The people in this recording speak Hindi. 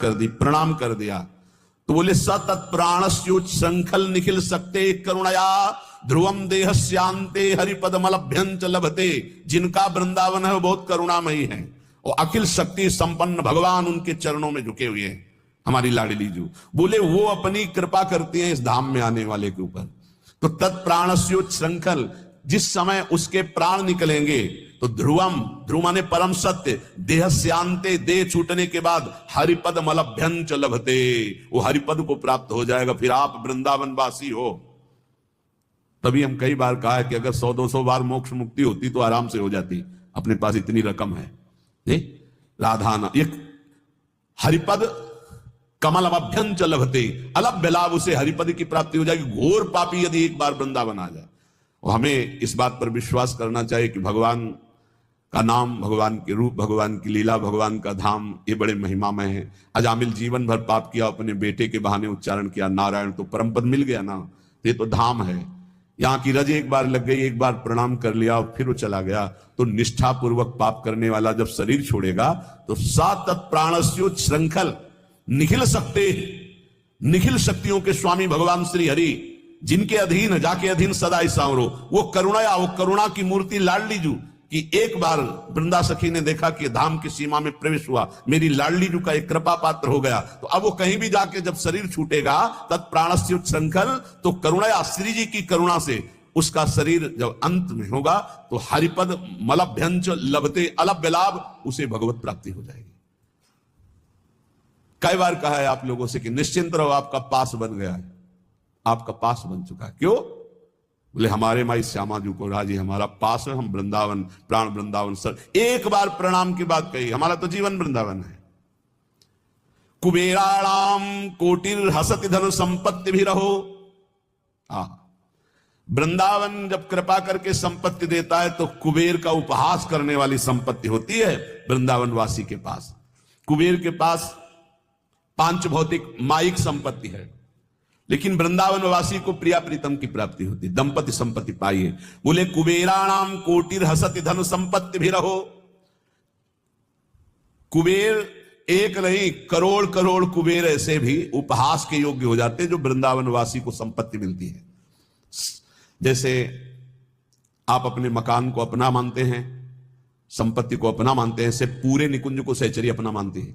कर दी, प्रणाम कर दिया। तो बोले सतत प्राणस्योच संखल निखिल सकते करुणया ध्रुवम देहस्यांते हरिपदमलभ्यंच लभते। जिनका वृंदावन है वो बहुत करुणामयी है और अखिल शक्ति संपन्न भगवान उनके चरणों में झुके हुए हैं। हमारी लाडली जी बोले वो अपनी कृपा करती हैं इस धाम में आने वाले के ऊपर। तो तत्प्राणस्योच संखल, जिस समय उसके प्राण निकलेंगे तो ध्रुवम, ध्रुव माने परम सत्य, देहस्यांते, देह छूटने के बाद हरिपद मलभ्यंच लभते, वो हरिपद को प्राप्त हो जाएगा। फिर आप वृंदावन वासी हो। तभी हम कई बार कहा है कि अगर 100-200 बार मोक्ष मुक्ति होती तो आराम से हो जाती, अपने पास इतनी रकम है। राधाना एक हरिपद कमल अभ्यंच लभते, अलभ्य लाभ उसे हरिपद की प्राप्ति हो जाएगी। घोर पापी यदि एक बार वृंदावन आ जाए। और हमें इस बात पर विश्वास करना चाहिए कि भगवान का नाम, भगवान के रूप, भगवान की लीला, भगवान का धाम, ये बड़े महिमामय है। अजामिल जीवन भर पाप किया, अपने बेटे के बहाने उच्चारण किया नारायण, तो परम पद मिल गया ना। ये तो धाम है। यहाँ की रज एक बार लग गई, एक बार प्रणाम कर लिया और फिर वो चला गया। तो निष्ठा पूर्वक पाप करने वाला जब शरीर छोड़ेगा तो सात प्राणस्योच श्रृंखल निखिल सकते, निखिल शक्तियों के स्वामी भगवान श्री हरि, जिनके अधीन जाके अधीन सदा ही सांवरो, वो करुणा, वो करुणा की मूर्ति लाडली जू कि एक बार वृंदा सखी ने देखा कि धाम की सीमा में प्रवेश हुआ, मेरी लाडली जू का एक कृपा पात्र हो गया। तो अब वो कहीं भी जाके जब शरीर छूटेगा तत्प्राणस्योच संखल, तो करुणा, श्री जी की करुणा से उसका शरीर जब अंत में होगा तो हरिपद मलभ्यंच लभते, अलभ्य लाभ, उसे भगवत प्राप्ति हो जाएगी। कई बार कहा है आप लोगों से कि निश्चिंत रहो, आपका पास बन गया है, आपका पास बन चुका है। क्यों? बोले हमारे माई श्यामा जी को राजी, हमारा पास है, हम वृंदावन, प्राण वृंदावन सर। एक बार प्रणाम की बात कही, हमारा तो जीवन वृंदावन है। कुबेराणाम कोटिर हसति धन संपत्ति भी रहो। वृंदावन जब कृपा करके संपत्ति देता है तो कुबेर का उपहास करने वाली संपत्ति होती है वृंदावन वासी के पास। कुबेर के पास पांच भौतिक माइक संपत्ति है, लेकिन वृंदावन वासी को प्रिया प्रीतम की प्राप्ति होती, दंपति संपत्ति पाइए। बोले कुबेराणाम कोटिर हसति धन संपत्ति भी रहो। कुबेर एक नहीं, करोड़ करोड़ कुबेर ऐसे भी उपहास के योग्य हो जाते हैं जो वृंदावन वासी को संपत्ति मिलती है। जैसे आप अपने मकान को अपना मानते हैं, संपत्ति को अपना मानते हैं, से पूरे निकुंज को सहचरी अपना मानते हैं।